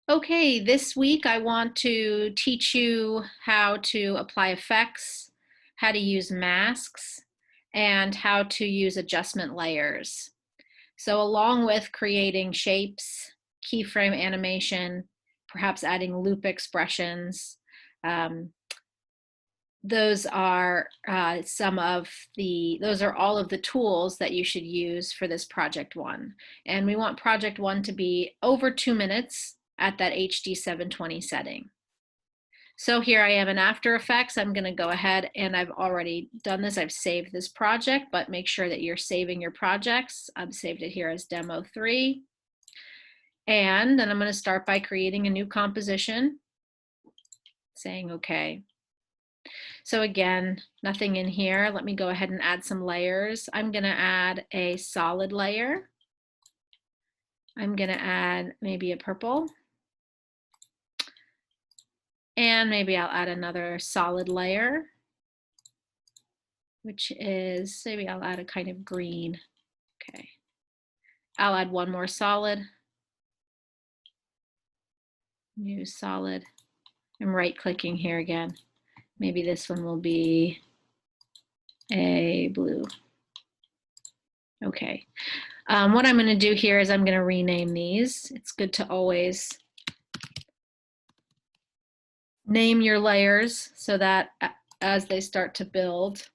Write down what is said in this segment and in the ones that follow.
Okay, this week I want to teach you how to apply effects, how to use masks, and how to use adjustment layers. So along with creating shapes, keyframe animation, perhaps adding loop expressions, um, those are those are all of the tools that you should use for this project one. And we want project one to be over 2 minutes at that HD 720 setting. So here I am in After Effects. I'm going to go ahead and I've already done this. I've saved this project, but make sure that you're saving your projects. I've saved it here as Demo 3. And then I'm going to start by creating a new composition, saying okay. So again, nothing in here. Let me go ahead and add some layers. I'm going to add a solid layer. I'm going to add maybe a purple. And maybe I'll add another solid layer, which is, maybe I'll add a kind of green. Okay. I'll add one more solid. New solid. I'm right clicking here again. Maybe this one will be a blue. Okay. What I'm going to do here is I'm going to rename these. It's good to always name your layers so that as they start to build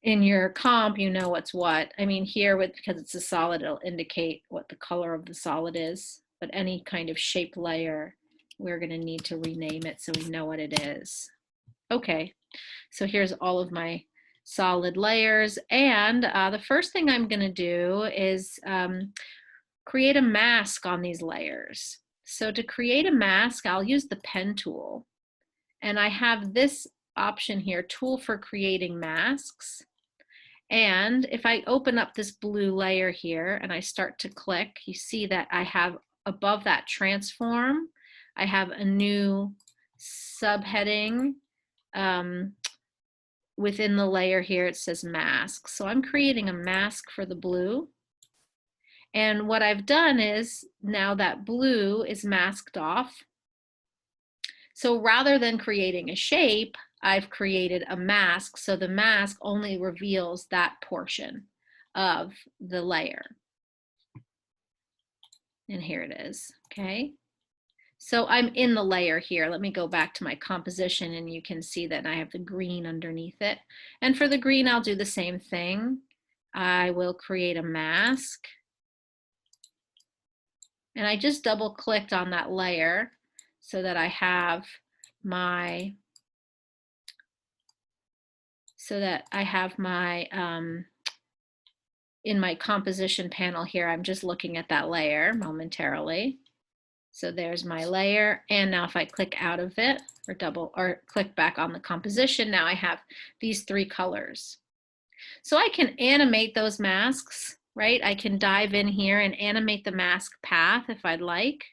in your comp, you know what's what. I mean, here, because it's a solid, it'll indicate what the color of the solid is. But any kind of shape layer, we're going to need to rename it so we know what it is. Okay, so here's all of my solid layers. And the first thing I'm going to do is create a mask on these layers. So to create a mask, I'll use the pen tool. And I have this option here, tool for creating masks. And if I open up this blue layer here and I start to click, you see that I have above that transform, I have a new subheading within the layer here. It says mask. So I'm creating a mask for the blue. And what I've done is now that blue is masked off. So rather than creating a shape, I've created a mask. So the mask only reveals that portion of the layer. And here it is, okay? So I'm in the layer here. Let me go back to my composition and you can see that I have the green underneath it. And for the green, I'll do the same thing. I will create a mask. And I just double clicked on that layer so that I have my, in my composition panel here, I'm just looking at that layer momentarily. So there's my layer. And now if I click out of it or click back on the composition, now I have these three colors. So I can animate those masks, right? I can dive in here and animate the mask path if I'd like.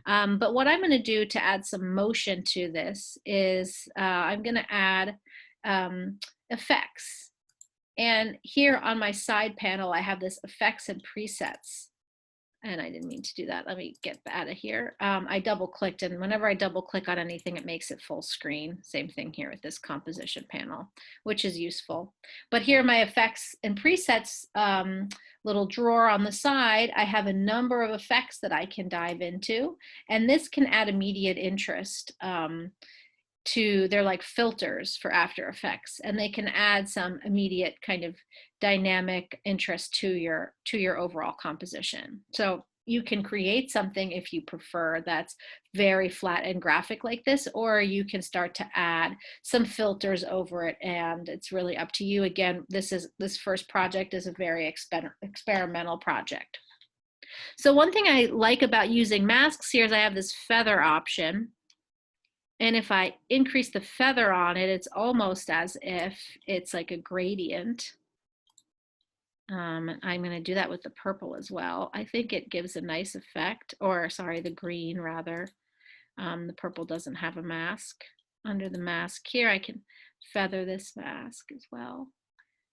But what I'm going to do to add some motion to this is I'm going to add effects. And here on my side panel, I have this effects and presets. And I didn't mean to do that. Let me get out of here. I double clicked, and whenever I double click on anything, it makes it full screen. Same thing here with this composition panel, which is useful. But here, my effects and presets little drawer on the side, I have a number of effects that I can dive into, and this can add immediate interest they're like filters for After Effects, and they can add some immediate kind of dynamic interest to your overall composition. So you can create something if you prefer that's very flat and graphic like this, or you can start to add some filters over it, and it's really up to you. Again, this first project is a very experimental project. So one thing I like about using masks here is I have this feather option. And if I increase the feather on it, it's almost as if it's like a gradient. I'm going to do that with the purple as well. I think it gives a nice effect, or sorry, the green rather. The purple doesn't have a mask. Under the mask here, I can feather this mask as well.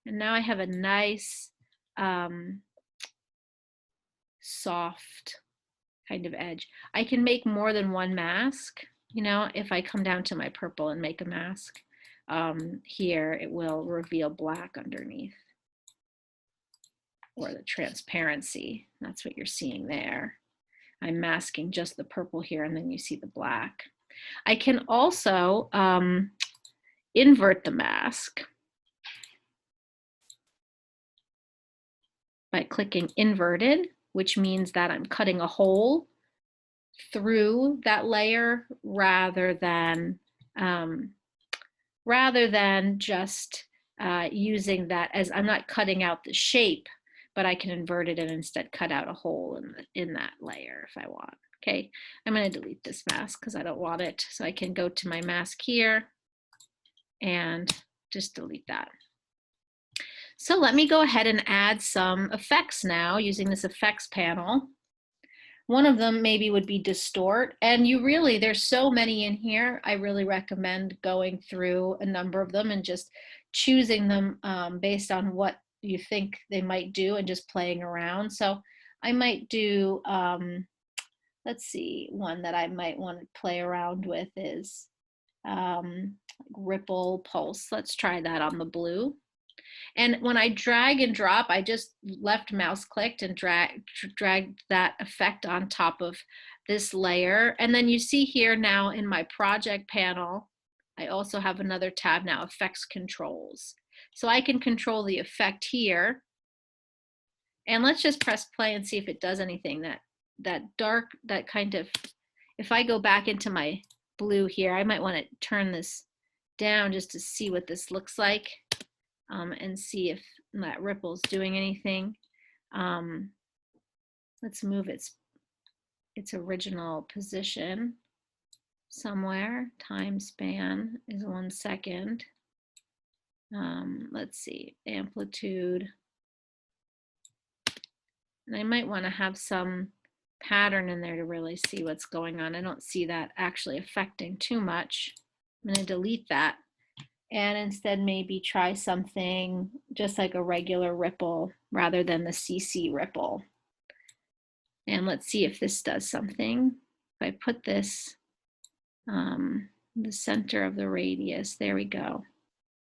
And now I have a nice soft kind of edge. I can make more than one mask. You know, if I come down to my purple and make a mask, here it will reveal black underneath, or the transparency. That's what you're seeing there. I'm masking just the purple here, and then you see the black. I can also invert the mask by clicking inverted, which means that I'm cutting a hole through that layer rather than just using that as, I'm not cutting out the shape, but I can invert it and instead cut out a hole in that layer if I want. Okay, I'm going to delete this mask because I don't want it. So I can go to my mask here and just delete that. So let me go ahead and add some effects now using this effects panel. One of them maybe would be distort, and there's so many in here. I really recommend going through a number of them and just choosing them based on what you think they might do and just playing around. So I might do, let's see, one that I might want to play around with is ripple pulse. Let's try that on the blue. And when I drag and drop, I just left mouse clicked and dragged that effect on top of this layer. And then you see here now in my project panel, I also have another tab now, effects controls. So I can control the effect here. And let's just press play and see if it does anything. That dark, that kind of, if I go back into my blue here, I might want to turn this down just to see what this looks like. And see if that ripple's doing anything. Let's move its original position somewhere. Time span is 1 second. Let's see, amplitude. And I might want to have some pattern in there to really see what's going on. I don't see that actually affecting too much. I'm going to delete that. And instead maybe try something just like a regular ripple rather than the CC ripple. And let's see if this does something. If I put this in the center of the radius, there we go.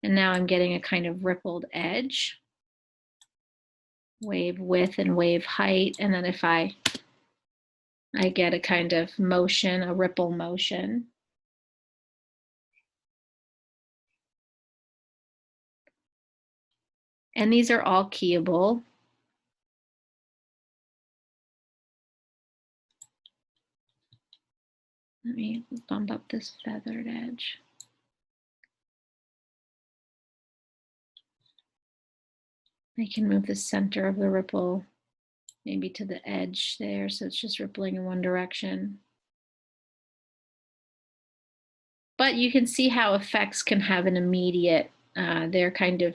And now I'm getting a kind of rippled edge, wave width and wave height. And then if I get a kind of motion, a ripple motion. And these are all keyable. Let me bump up this feathered edge. I can move the center of the ripple maybe to the edge there, so it's just rippling in one direction. But you can see how effects can have an immediate, they're kind of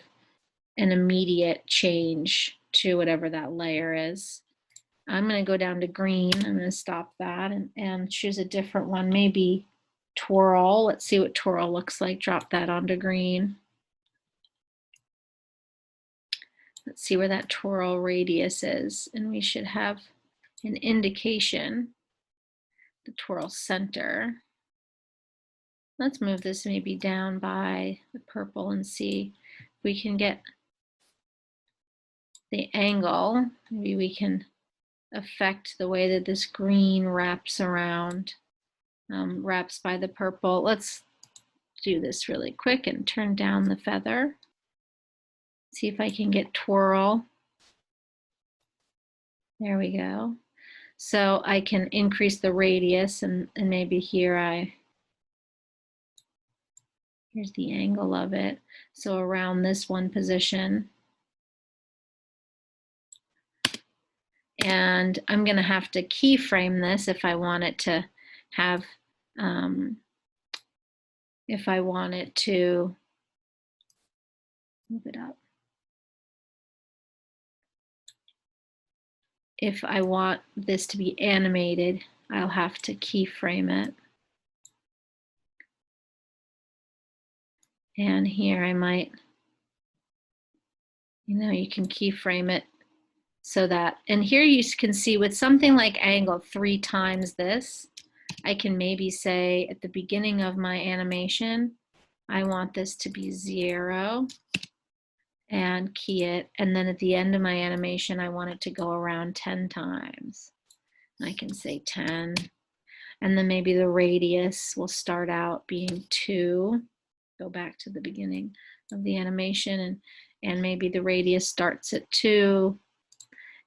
an immediate change to whatever that layer is. I'm going to go down to green. I'm going to stop that and choose a different one, maybe twirl. Let's see what twirl looks like. Drop that onto green. Let's see where that twirl radius is, and we should have an indication, the twirl center. Let's move this maybe down by the purple and see if we can get the angle. Maybe we can affect the way that this green wraps around, wraps by the purple. Let's do this really quick and turn down the feather. See if I can get twirl. There we go. So I can increase the radius and maybe here here's the angle of it. So around this one position. And I'm going to have to keyframe this if I want it to have, if I want it to move it up. If I want this to be animated, I'll have to keyframe it. And here I might, you can keyframe it So that, and here you can see with something like angle 3 times this, I can maybe say at the beginning of my animation, I want this to be 0 and key it. And then at the end of my animation, I want it to go around 10 times. I can say 10. And then maybe the radius will start out being 2. Go back to the beginning of the animation, and maybe the radius starts at 2.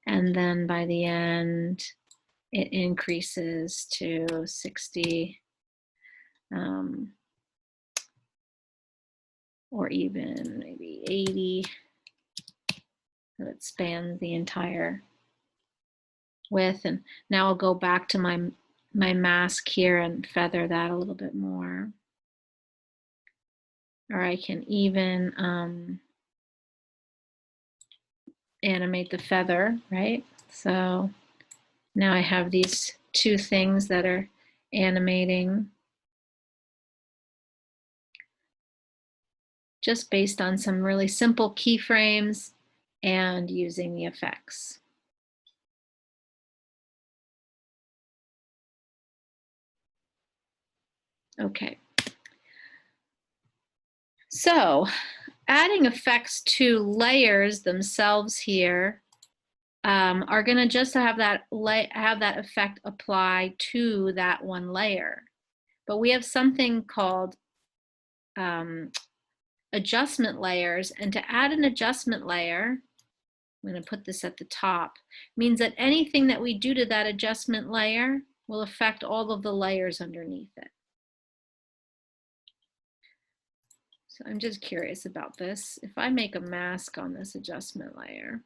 And then by the end, it increases to 60. Or even maybe 80. So it spans the entire width. And now I'll go back to my mask here and feather that a little bit more. Or I can even animate the feather, right? So now I have these 2 things that are animating just based on some really simple keyframes and using the effects. Okay. So adding effects to layers themselves here are going to just have that effect apply to that one layer. But we have something called adjustment layers, and to add an adjustment layer, I'm going to put this at the top, means that anything that we do to that adjustment layer will affect all of the layers underneath it. So I'm just curious about this. If I make a mask on this adjustment layer,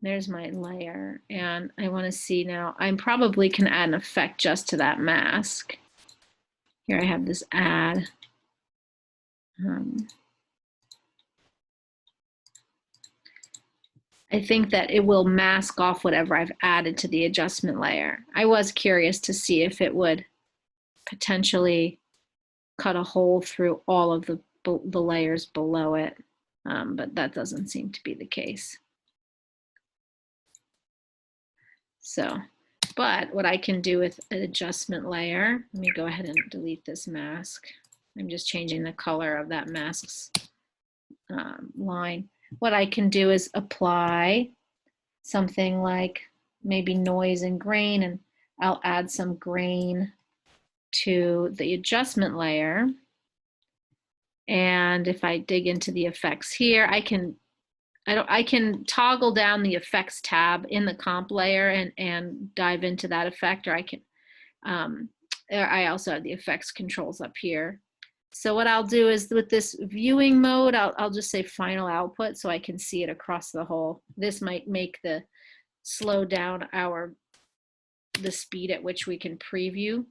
there's my layer, and I want to see now, I probably can add an effect just to that mask. Here I have this add. I think that it will mask off whatever I've added to the adjustment layer. I was curious to see if it would potentially cut a hole through all of the layers below it, but that doesn't seem to be the case. So, but what I can do with an adjustment layer, let me go ahead and delete this mask. I'm just changing the color of that mask's line. What I can do is apply something like maybe noise and grain, and I'll add some grain to the adjustment layer. And if I dig into the effects here, I can toggle down the effects tab in the comp layer and dive into that effect, or I also have the effects controls up here. So what I'll do is with this viewing mode, I'll just say final output so I can see it across the whole. This might make slow down the speed at which we can preview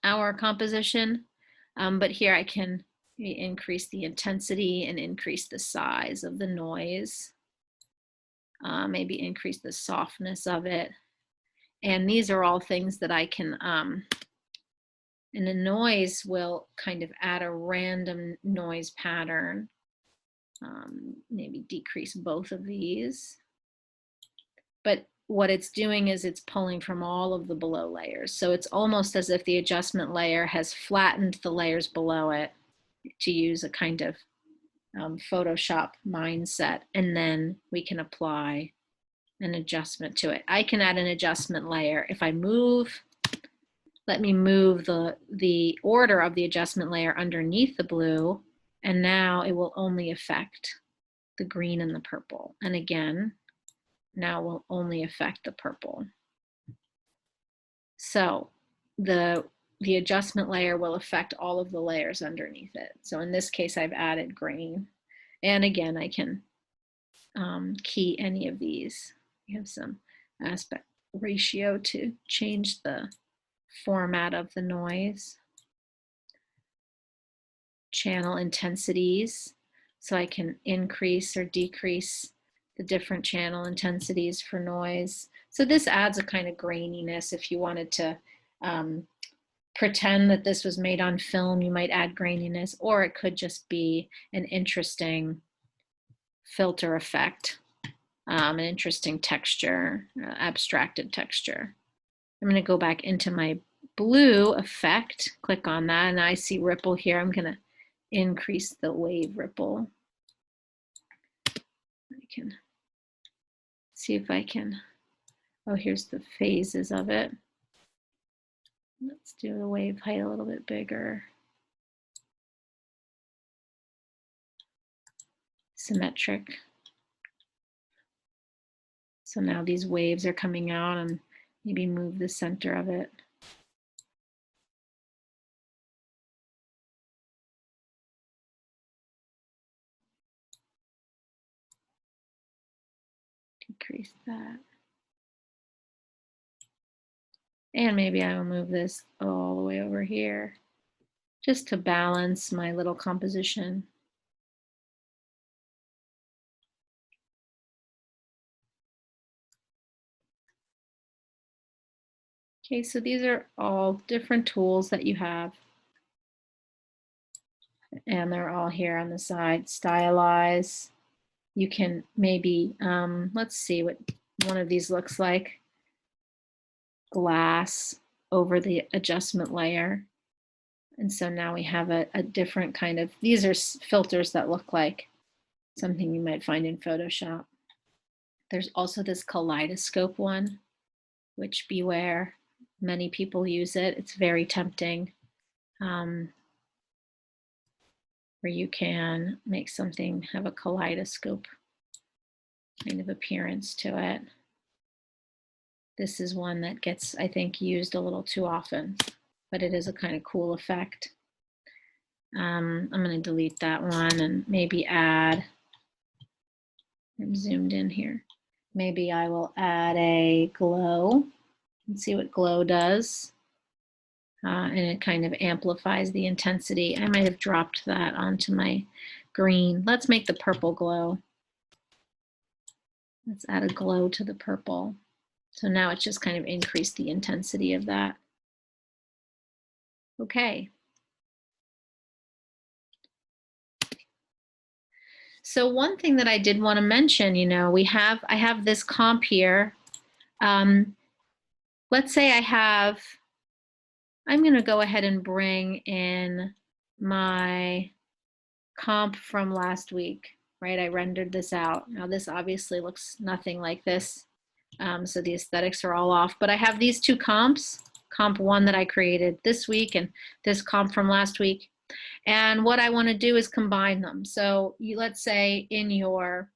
our composition. But here I can increase the intensity and increase the size of the noise, maybe increase the softness of it. And these are all things that I can, and the noise will kind of add a random noise pattern, maybe decrease both of these. But what it's doing is it's pulling from all of the below layers. So it's almost as if the adjustment layer has flattened the layers below it, to use a kind of Photoshop mindset, and then we can apply an adjustment to it. I can add an adjustment layer. If I move, let me move the order of the adjustment layer underneath the blue, and now it will only affect the green and the purple. And again, now will only affect the purple. So the adjustment layer will affect all of the layers underneath it. So in this case, I've added green. And again, I can key any of these. We have some aspect ratio to change the format of the noise. Channel intensities, so I can increase or decrease the different channel intensities for noise. So this adds a kind of graininess if you wanted to pretend that this was made on film, you might add graininess, or it could just be an interesting filter effect, an interesting texture, abstracted texture. I'm going to go back into my blue effect, click on that, and I see ripple here. I'm going to increase the wave ripple. I can see if I can, oh, here's the phases of it. Let's do the wave height a little bit bigger. Symmetric. So now these waves are coming out, and maybe move the center of it. Decrease that. And maybe I will move this all the way over here just to balance my little composition. Okay, so these are all different tools that you have. And they're all here on the side. Stylize. You can maybe, let's see what one of these looks like. Glass over the adjustment layer. And so now we have a different kind of, these are filters that look like something you might find in Photoshop. There's also this kaleidoscope one, which beware, many people use it. It's very tempting, where you can make something have a kaleidoscope kind of appearance to it. This is one that gets, I think, used a little too often, but it is a kind of cool effect. I'm going to delete that one and maybe add, I'm zoomed in here. Maybe I will add a glow and see what glow does. And it kind of amplifies the intensity. I might have dropped that onto my green. Let's make the purple glow. Let's add a glow to the purple. So now it's just kind of increased the intensity of that. Okay. So one thing that I did want to mention, you know, I have this comp here. Let's say I'm going to go ahead and bring in my comp from last week, right? I rendered this out. Now this obviously looks nothing like this. So the aesthetics are all off, but I have these two comps, comp one that I created this week and this comp from last week. And what I want to do is combine them. So let's say in your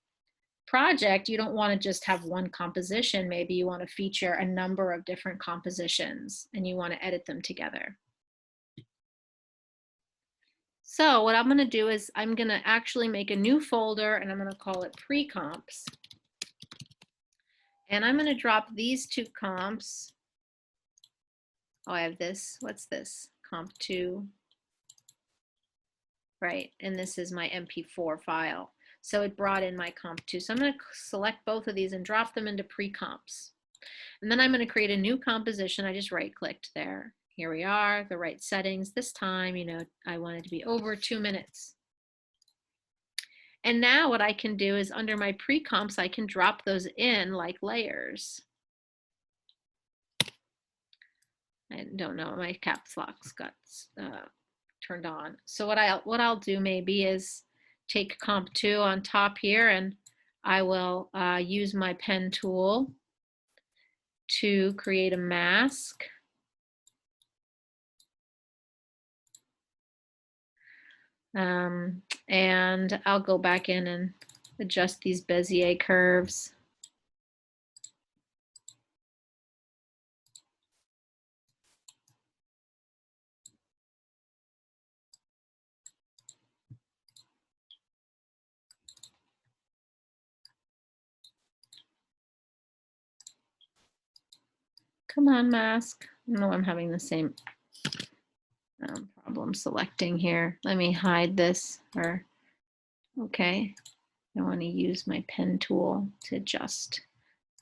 project, you don't want to just have one composition. Maybe you want to feature a number of different compositions and you want to edit them together. So what I'm going to do is I'm going to actually make a new folder and I'm going to call it Precomps. And I'm going to drop these two comps. Oh, I have this. What's this? Comp 2. Right, and this is my MP4 file. So it brought in my comp 2. So I'm going to select both of these and drop them into Precomps. And then I'm going to create a new composition. I just right-clicked there. Here we are, the right settings. This time, you know, I want it to be over 2 minutes. And now what I can do is under my Precomps, I can drop those in like layers. I don't know, my caps locks got turned on. So what I'll do maybe is take comp 2 on top here and I will use my pen tool to create a mask. And I'll go back in and adjust these Bezier curves. Come on, mask. I know I'm having the same problem selecting here. Let me hide this, or okay. I want to use my pen tool to adjust.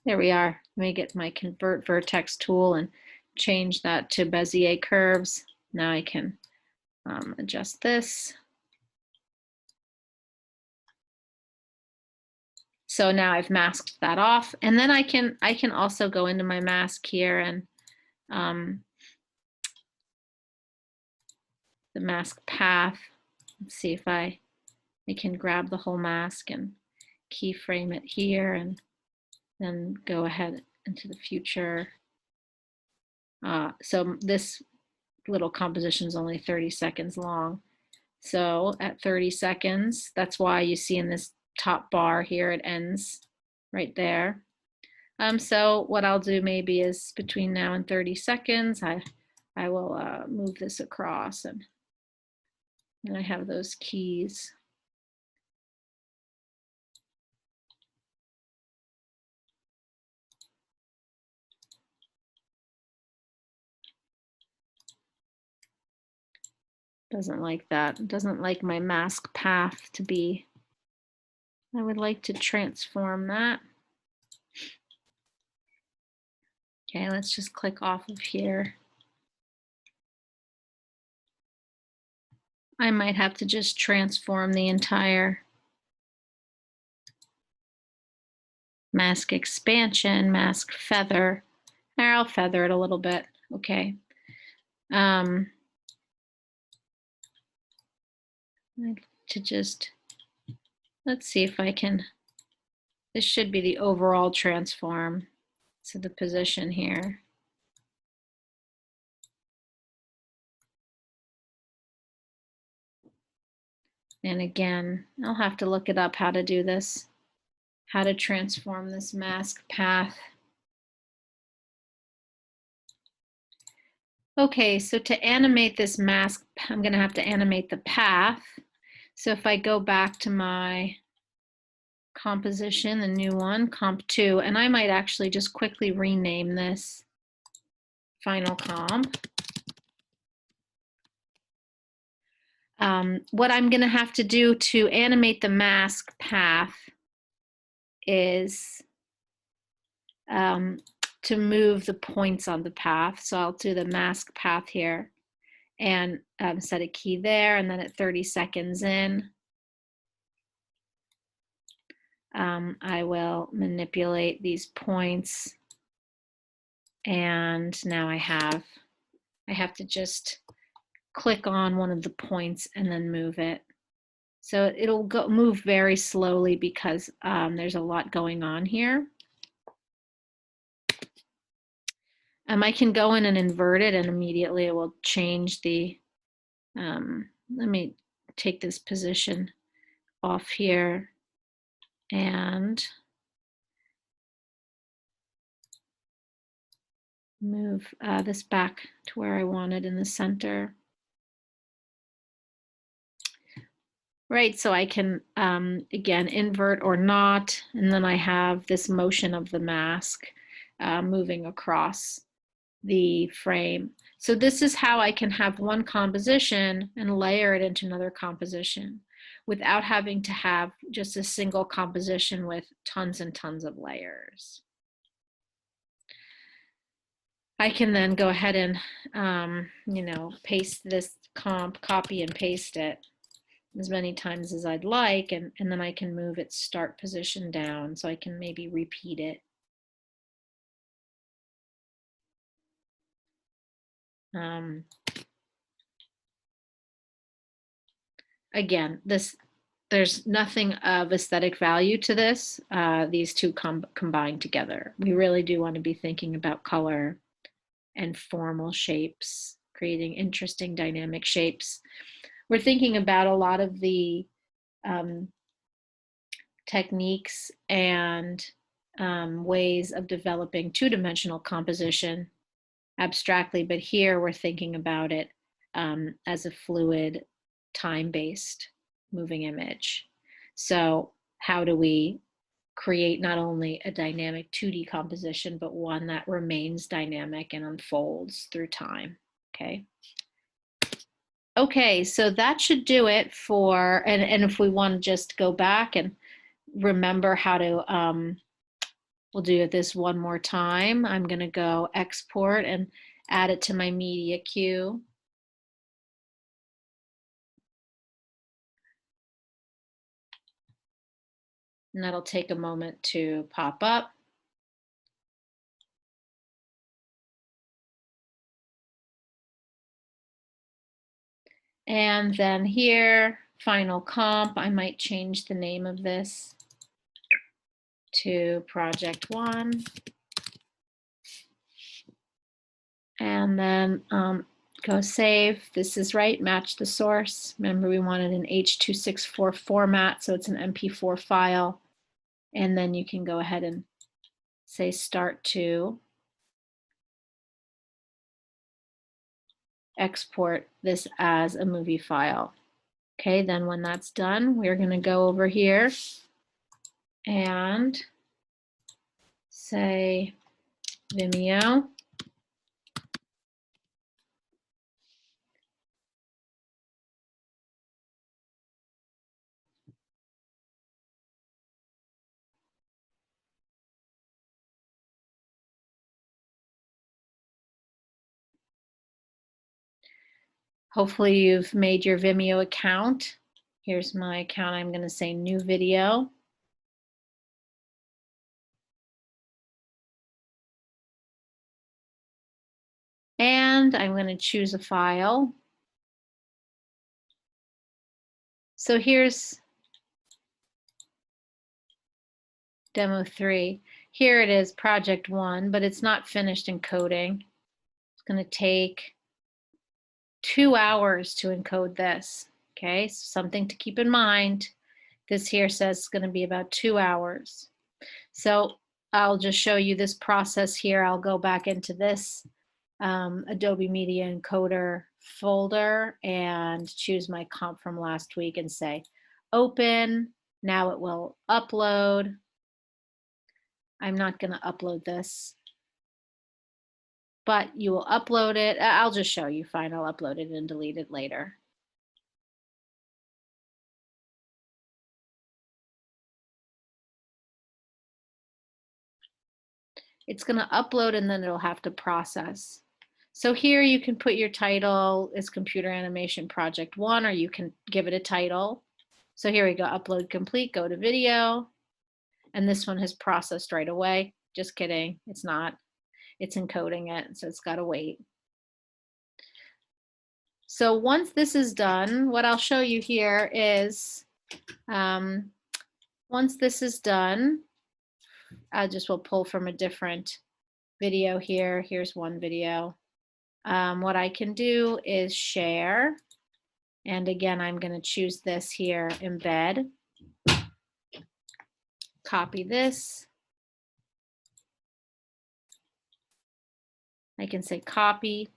There we are. Let me get my convert vertex tool and change that to Bezier curves. Now I can adjust this. So now I've masked that off, and then I can also go into my mask here and the mask path. Let's see if I can grab the whole mask and keyframe it here, and then go ahead into the future. So this little composition is only 30 seconds long. So at 30 seconds, that's why you see in this top bar here, it ends right there. So what I'll do maybe is between now and 30 seconds, I will move this across, and I have those keys. Doesn't like that. It doesn't like my mask path to be. I would like to transform that. Okay, let's just click off of here. I might have to just transform the entire mask expansion, mask feather. I'll feather it a little bit. Okay. To just, let's see if I can, this should be the overall transform. So the position here. And again, I'll have to look it up how to do this, how to transform this mask path. Okay, so to animate this mask, I'm going to have to animate the path. So if I go back to my composition, the new one, comp 2, and I might actually just quickly rename this final comp. What I'm going to have to do to animate the mask path is to move the points on the path. So I'll do the mask path here and set a key there, and then at 30 seconds in, I will manipulate these points, and now I have to just click on one of the points and then move it. So it'll move very slowly because there's a lot going on here. I can go in and invert it, and immediately it will change the, let me take this position off here and move this back to where I wanted in the center. Right, so I can, again, invert or not, and then I have this motion of the mask moving across the frame. So this is how I can have one composition and layer it into another composition without having to have just a single composition with tons and tons of layers. I can then go ahead and, paste this comp, copy and paste it as many times as I'd like, and then I can move its start position down so I can maybe repeat it. Again, there's nothing of aesthetic value to this. These two combine together. We really do want to be thinking about color and formal shapes, creating interesting dynamic shapes. We're thinking about a lot of the techniques and ways of developing two-dimensional composition abstractly, but here we're thinking about it as a fluid, time-based moving image. So how do we create not only a dynamic 2D composition, but one that remains dynamic and unfolds through time, okay? Okay, so that should do it for, and if we want to just go back and remember how to, we'll do this one more time. I'm going to go export, and add it to my media queue. And that'll take a moment to pop up. And then here, final comp, I might change the name of this to Project 1. And then go save. This is right, match the source. Remember, we wanted an H.264 format, so it's an MP4 file. And then you can go ahead and say start to export this as a movie file. Okay, then when that's done, we're going to go over here and say Vimeo. Hopefully you've made your Vimeo account. Here's my account. I'm going to say new video. And I'm going to choose a file. So here's demo 3. Here it is, project 1, but it's not finished encoding. It's going to take 2 hours to encode this. Okay, so something to keep in mind. This here says it's going to be about 2 hours. So I'll just show you this process here. I'll go back into this Adobe Media Encoder folder and choose my comp from last week and say open. Now it will upload. I'm not going to upload this, but you will upload it. I'll just show you. Fine, I'll upload it and delete it later. It's going to upload and then it'll have to process. So here you can put your title as Computer Animation Project 1, or you can give it a title. So here we go, upload complete, go to video. And this one has processed right away. Just kidding, it's not. It's encoding it, so it's got to wait. So once this is done, what I'll show you here is, once this is done, I just will pull from a different video here. Here's one video. What I can do is share. And again, I'm going to choose this here, embed. Copy this. I can say copy.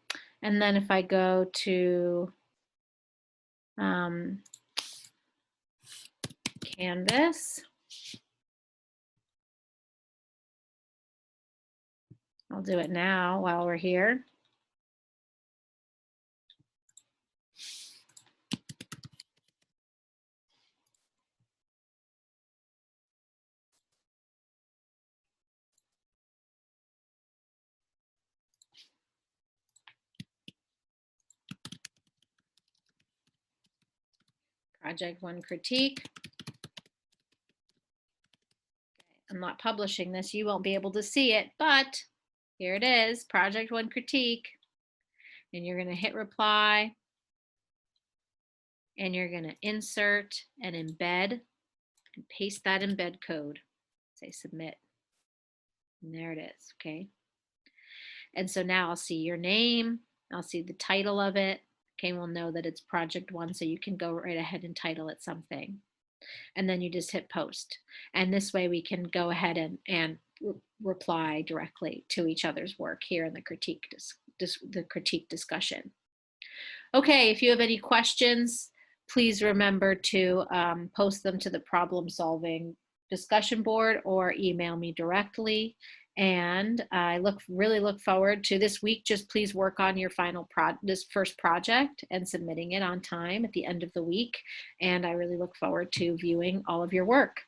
And then if I go to Canvas, I'll do it now while we're here. Project 1 critique. I'm not publishing this. You won't be able to see it, but here it is, Project 1 critique. And you're going to hit reply. And you're going to insert and embed and paste that embed code. Say submit. And there it is, okay? And so now I'll see your name. I'll see the title of it. Okay, we'll know that it's Project 1, so you can go right ahead and title it something. And then you just hit post. And this way we can go ahead and reply directly to each other's work here in the critique discussion. Okay, if you have any questions, please remember to post them to the problem solving discussion board or email me directly. And I really look forward to this week. Just please work on your this first project and submitting it on time at the end of the week. And I really look forward to viewing all of your work.